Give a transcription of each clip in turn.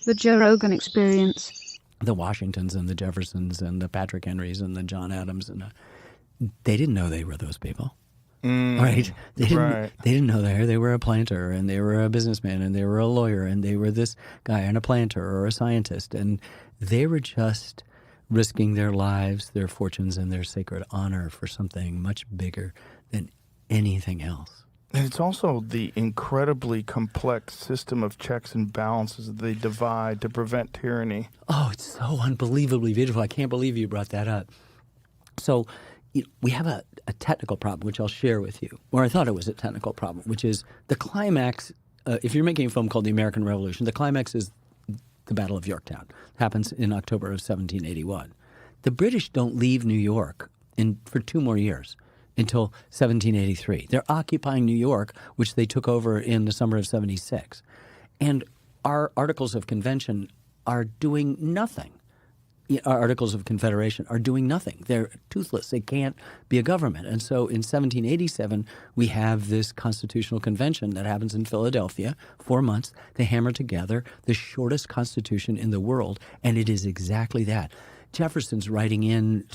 The Joe Rogan Experience. The Washingtons and the Jeffersons and the Patrick Henrys and the John Adams, and they didn't know they were those people. Right? They didn't know they were a planter, and they were a businessman, and they were a lawyer, and they were this guy and a planter or a scientist, and they were just risking their lives, their fortunes, and their sacred honor for something much bigger than anything else. And it's also the incredibly complex system of checks and balances that they divide to prevent tyranny. Oh, it's so unbelievably beautiful. I can't believe you brought that up. So we have a technical problem, which I'll share with you, or I thought it was a technical problem, which is the climax. If you're making a film called The American Revolution, the climax is the Battle of Yorktown. It happens in October of 1781. The British don't leave New York for 2 more years until 1783. They're occupying New York, which they took over in the summer of 76. And our Articles of Convention are doing nothing. Our Articles of Confederation are doing nothing. They're toothless. They can't be a government. And so in 1787, we have this constitutional convention that happens in Philadelphia, 4 months. They hammer together the shortest constitution in the world, and it is exactly that. Jefferson's writing in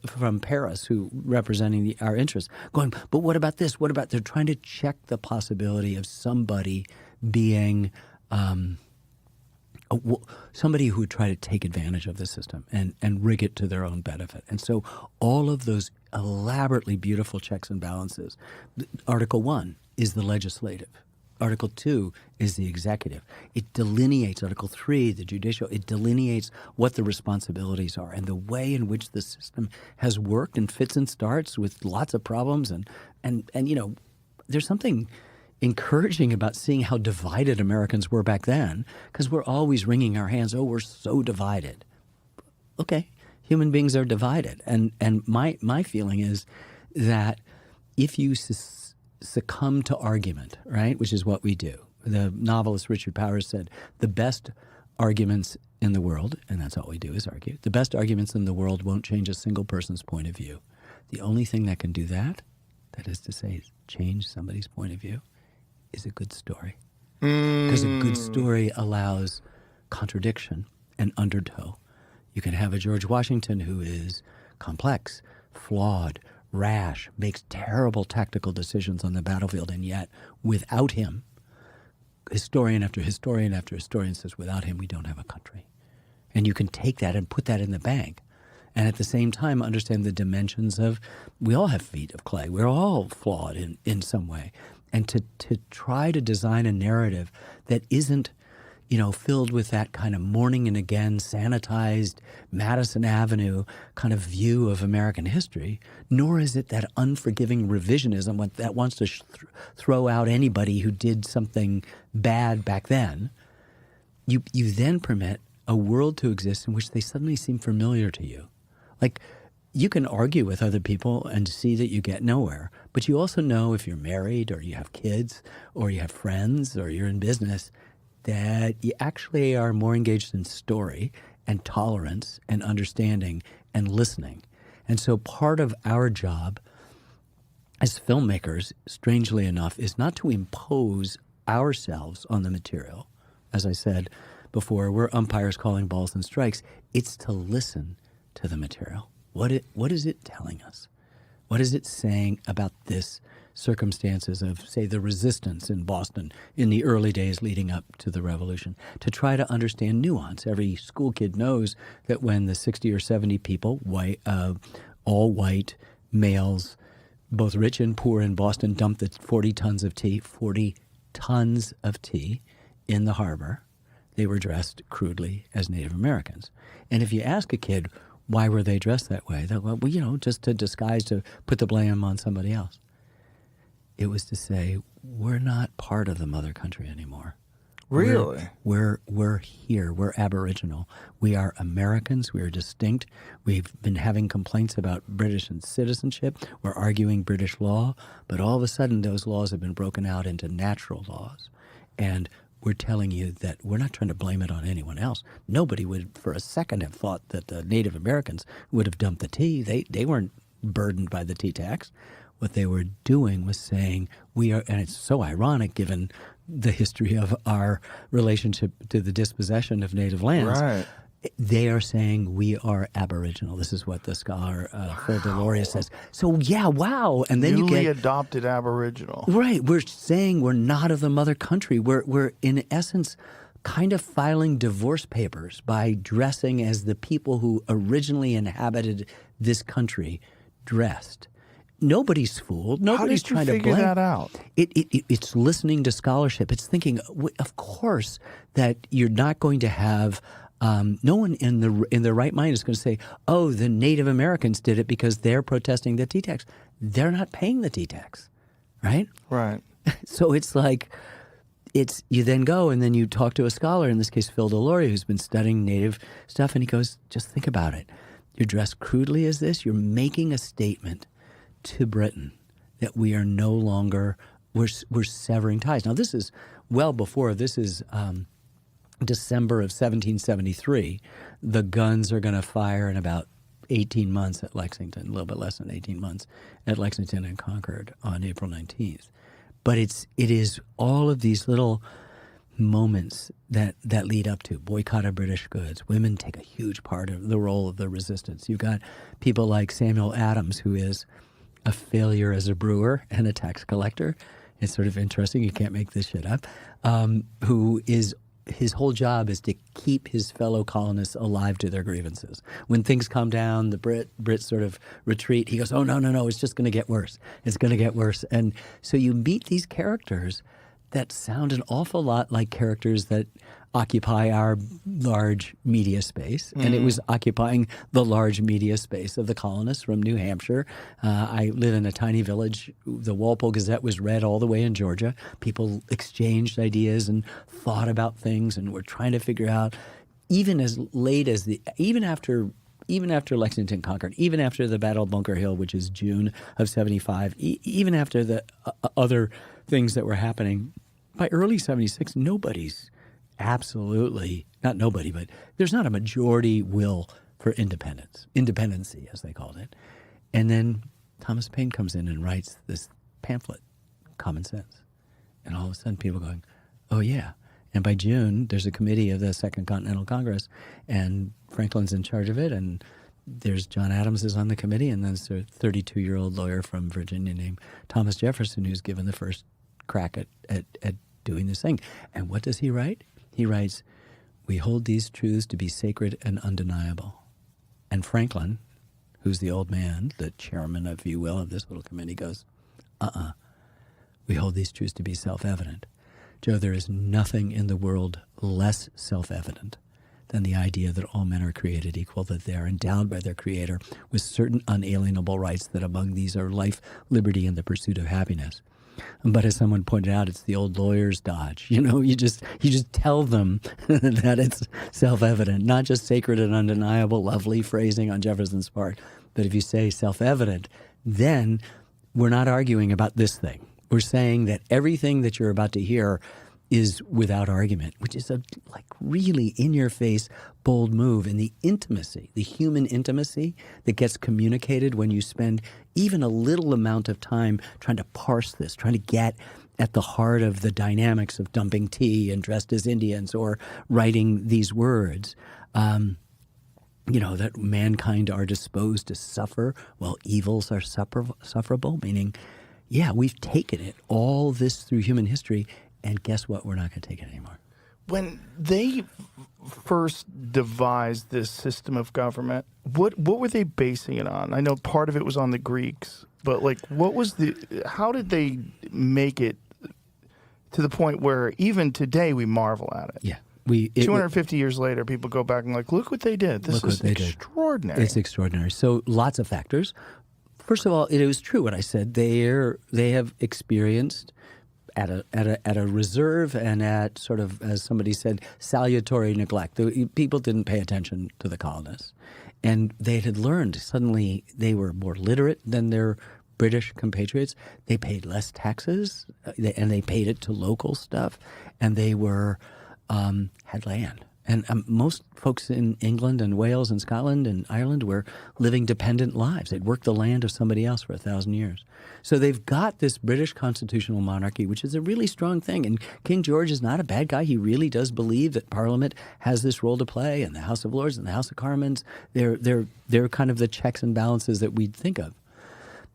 from Paris, who representing our interests, going, but what about this? What about, they're trying to check the possibility of somebody being somebody who would try to take advantage of the system and rig it to their own benefit. And so all of those elaborately beautiful checks and balances, Article 1 is the legislative. Article 2 is the executive. It delineates, Article 3, the judicial, it delineates what the responsibilities are and the way in which the system has worked and fits and starts with lots of problems. And there's something encouraging about seeing how divided Americans were back then, because we're always wringing our hands, oh, we're so divided. Okay, human beings are divided. And my feeling is that if you succumb to argument, right, which is what we do. The novelist Richard Powers said, the best arguments in the world, and that's all we do is argue, the best arguments in the world won't change a single person's point of view. The only thing that can do that is to say change somebody's point of view, is a good story. Because a good story allows contradiction and undertow. You can have a George Washington who is complex, flawed, rash, makes terrible tactical decisions on the battlefield, and yet without him, historian after historian after historian says, without him we don't have a country. And you can take that and put that in the bank. And at the same time understand the dimensions of, we all have feet of clay. We're all flawed in some way. And to try to design a narrative that isn't, filled with that kind of morning and again sanitized Madison Avenue kind of view of American history, nor is it that unforgiving revisionism that wants to throw out anybody who did something bad back then. You then permit a world to exist in which they suddenly seem familiar to you. Like, you can argue with other people and see that you get nowhere, but you also know if you're married or you have kids or you have friends or you're in business that you actually are more engaged in story and tolerance and understanding and listening. And so part of our job as filmmakers, strangely enough, is not to impose ourselves on the material. As I said before, we're umpires calling balls and strikes. It's to listen to the material. What is it telling us? What is it saying about this circumstances of, say, the resistance in Boston in the early days leading up to the revolution? To try to understand nuance. Every school kid knows that when the 60 or 70 people, all white males, both rich and poor in Boston, dumped the 40 tons of tea in the harbor, they were dressed crudely as Native Americans. And if you ask a kid, why were they dressed that way? They'll go, well, just to disguise, to put the blame on somebody else. It was to say, we're not part of the mother country anymore. Really? We're here. We're Aboriginal. We are Americans. We are distinct. We've been having complaints about British citizenship. We're arguing British law. But all of a sudden, those laws have been broken out into natural laws. And we're telling you that we're not trying to blame it on anyone else. Nobody would for a second have thought that the Native Americans would have dumped the tea. They weren't burdened by the tea tax. What they were doing was saying, we are, and it's so ironic given the history of our relationship to the dispossession of native lands. Right. They are saying we are Aboriginal. This is what the scholar Phil Deloria says. So yeah, wow. And then Newly you get adopted Aboriginal. right. We're saying we're not of the mother country. We're in essence kind of filing divorce papers by dressing as the people who originally inhabited this country dressed. Nobody's fooled. Nobody's trying to blame. How did you figure that out? It's listening to scholarship. It's thinking, of course, that you're not going to have. No one in their right mind is going to say, "Oh, the Native Americans did it because they're protesting the tea tax." They're not paying the tea tax, right? Right. So it's like, you then go and then you talk to a scholar, in this case Phil Deloria, who's been studying Native stuff, and he goes, "Just think about it. You're dressed crudely as this. You're making a statement to Britain that we are no longer we're severing ties." Now this is well before this is. December of 1773, the guns are going to fire in about 18 months at Lexington, a little bit less than 18 months at Lexington and Concord on April 19th. But it is all of these little moments that lead up to boycott of British goods. Women take a huge part of the role of the resistance. You've got people like Samuel Adams, who is a failure as a brewer and a tax collector. It's sort of interesting. You can't make this shit up. Who is his whole job is to keep his fellow colonists alive to their grievances. When things calm down, the Brits sort of retreat. He goes, "Oh, no, it's just going to get worse. It's going to get worse." And so you meet these characters that sound an awful lot like characters that occupy our large media space. And it was occupying the large media space of the colonists from New Hampshire. I live in a tiny village. The Walpole Gazette was read all the way in Georgia. People exchanged ideas and thought about things and were trying to figure out, even as late as even after Lexington Concord, even after the Battle of Bunker Hill, which is June of 75, even after the other things that were happening, by early 76, not nobody, but there's not a majority will for independency, as they called it. And then Thomas Paine comes in and writes this pamphlet, Common Sense. And all of a sudden people are going, "Oh yeah." And by June, there's a committee of the Second Continental Congress, and Franklin's in charge of it, and there's John Adams is on the committee, and then there's a 32-year-old lawyer from Virginia named Thomas Jefferson who's given the first crack at doing this thing. And what does he write? He writes, "We hold these truths to be sacred and undeniable." And Franklin, who's the old man, the chairman, if you will, of this little committee, goes, "We hold these truths to be self-evident." Joe, there is nothing in the world less self-evident than the idea that all men are created equal, that they are endowed by their Creator with certain unalienable rights, that among these are life, liberty, and the pursuit of happiness. But as someone pointed out, it's the old lawyer's dodge. You just tell them that it's self-evident, not just sacred and undeniable, lovely phrasing on Jefferson's part. But if you say self-evident, then we're not arguing about this thing. We're saying that everything that you're about to hear is without argument, which is a really in-your-face, bold move. And the intimacy, the human intimacy that gets communicated when you spend even a little amount of time trying to parse this, trying to get at the heart of the dynamics of dumping tea and dressed as Indians or writing these words, that mankind are disposed to suffer while evils are sufferable, meaning, yeah, we've taken it, all this through human history, and guess what? We're not going to take it anymore. When they first devised this system of government, what were they basing it on? I know part of it was on the Greeks, but how did they make it to the point where even today we marvel at it? Yeah. 250 years later, people go back and look what they did. This is extraordinary. It's extraordinary. So lots of factors. First of all, it was true what I said. They have experienced at a reserve and at sort of, as somebody said, salutary neglect. People didn't pay attention to the colonists. And they had learned suddenly they were more literate than their British compatriots. They paid less taxes, and they paid it to local stuff. And they had land. And most folks in England and Wales and Scotland and Ireland were living dependent lives. They'd worked the land of somebody else for 1,000 years. So they've got this British constitutional monarchy, which is a really strong thing. And King George is not a bad guy. He really does believe that Parliament has this role to play, and the House of Lords and the House of Commons. They're kind of the checks and balances that we'd think of.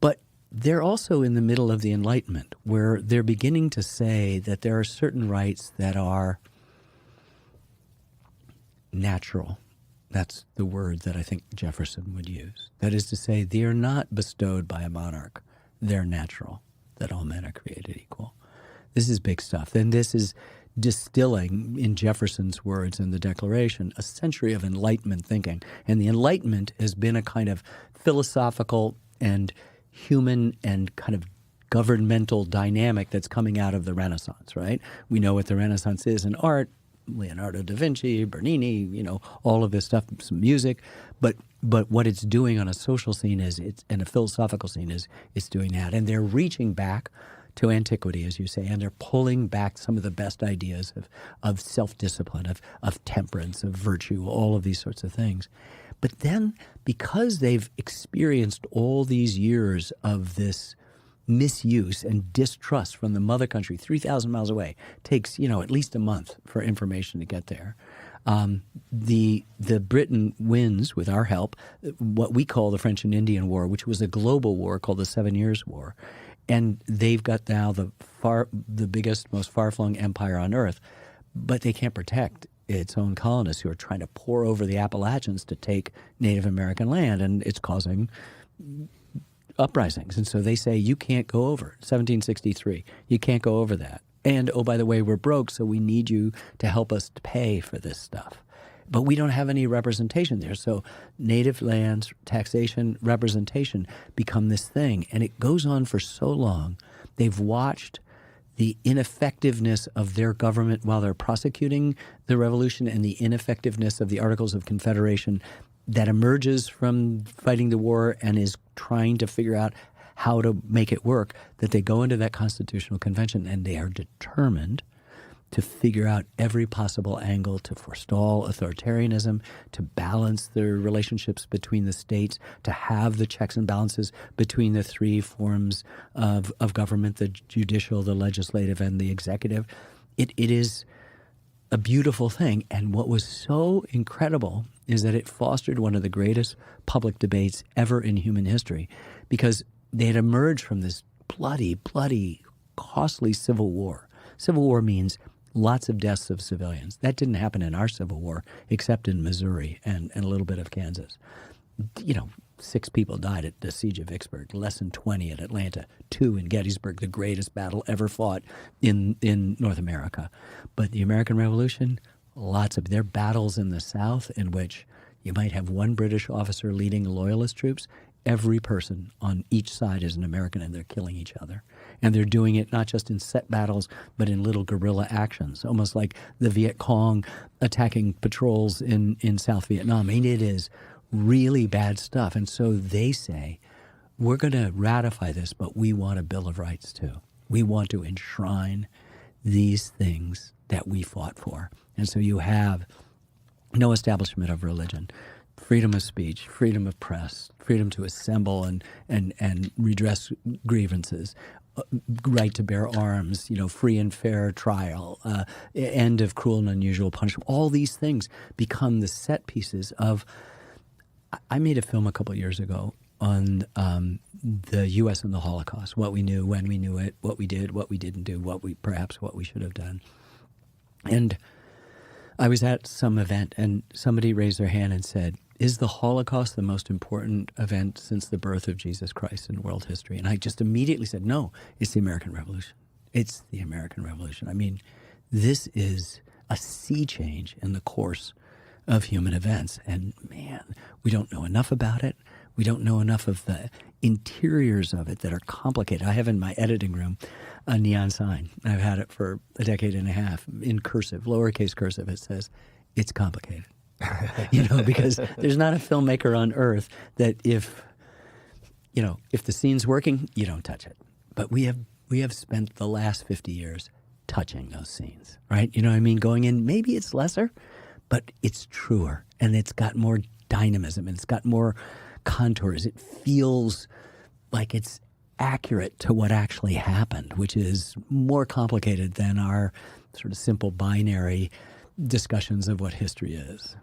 But they're also in the middle of the Enlightenment, where they're beginning to say that there are certain rights that are natural. That's the word that I think Jefferson would use. That is to say, they are not bestowed by a monarch. They're natural, that all men are created equal. This is big stuff. And this is distilling, in Jefferson's words in the Declaration, a century of Enlightenment thinking. And the Enlightenment has been a kind of philosophical and human and kind of governmental dynamic that's coming out of the Renaissance, right? We know what the Renaissance is in art. Leonardo da Vinci, Bernini, all of this stuff, some music, but what it's doing on a social scene and a philosophical scene is it's doing that, and they're reaching back to antiquity, as you say, and they're pulling back some of the best ideas of self-discipline, of temperance, of virtue, all of these sorts of things. But then, because they've experienced all these years of this misuse and distrust from the mother country 3,000 miles away, takes at least a month for information to get there. The Britain wins with our help what we call the French and Indian War, which was a global war called the 7 Years' War, and they've got now the biggest, most far-flung empire on earth, but they can't protect its own colonists who are trying to pour over the Appalachians to take Native American land, and it's causing uprisings. And so they say, you can't go over 1763. You can't go over that. And, oh, by the way, we're broke, so we need you to help us to pay for this stuff. But we don't have any representation there. So native lands, taxation, representation become this thing. And it goes on for so long. They've watched the ineffectiveness of their government while they're prosecuting the revolution, and the ineffectiveness of the Articles of Confederation that emerges from fighting the war and is trying to figure out how to make it work, that they go into that constitutional convention and they are determined to figure out every possible angle to forestall authoritarianism, to balance the relationships between the states, to have the checks and balances between the three forms of government, the judicial, the legislative, and the executive. It is a beautiful thing. And what was so incredible is that it fostered one of the greatest public debates ever in human history, because they had emerged from this bloody, costly civil war. Civil war means lots of deaths of civilians. That didn't happen in our Civil War, except in Missouri and a little bit of Kansas. 6 people died at the Siege of Vicksburg, less than 20 at Atlanta, 2 in Gettysburg, the greatest battle ever fought in North America. But the American Revolution, lots of their battles in the South, in which you might have one British officer leading Loyalist troops. Every person on each side is an American, and they're killing each other. And they're doing it not just in set battles, but in little guerrilla actions, almost like the Viet Cong attacking patrols in South Vietnam. I mean, it is really bad stuff. And so they say, we're going to ratify this, but we want a Bill of Rights too. We want to enshrine these things that we fought for. And so you have no establishment of religion, freedom of speech, freedom of press, freedom to assemble and redress grievances, right to bear arms, free and fair trial, end of cruel and unusual punishment. All these things become the set pieces of. I made a film a couple of years ago on the U.S. and the Holocaust, what we knew, when we knew it, what we did, what we didn't do, what we should have done. And I was at some event, and somebody raised their hand and said, is the Holocaust the most important event since the birth of Jesus Christ in world history? And I just immediately said, no, it's the American Revolution. It's the American Revolution. I mean, this is a sea change in the course of human events. And man, we don't know enough about it. We don't know enough of the interiors of it that are complicated. I have in my editing room a neon sign. I've had it for a decade and a half in cursive, lowercase cursive. It says, it's complicated. Because there's not a filmmaker on earth that if the scene's working, you don't touch it. But we have spent the last 50 years touching those scenes, right? You know what I mean? Going in, maybe it's lesser, but it's truer and it's got more dynamism and it's got more contours. It feels like it's accurate to what actually happened, which is more complicated than our sort of simple binary discussions of what history is.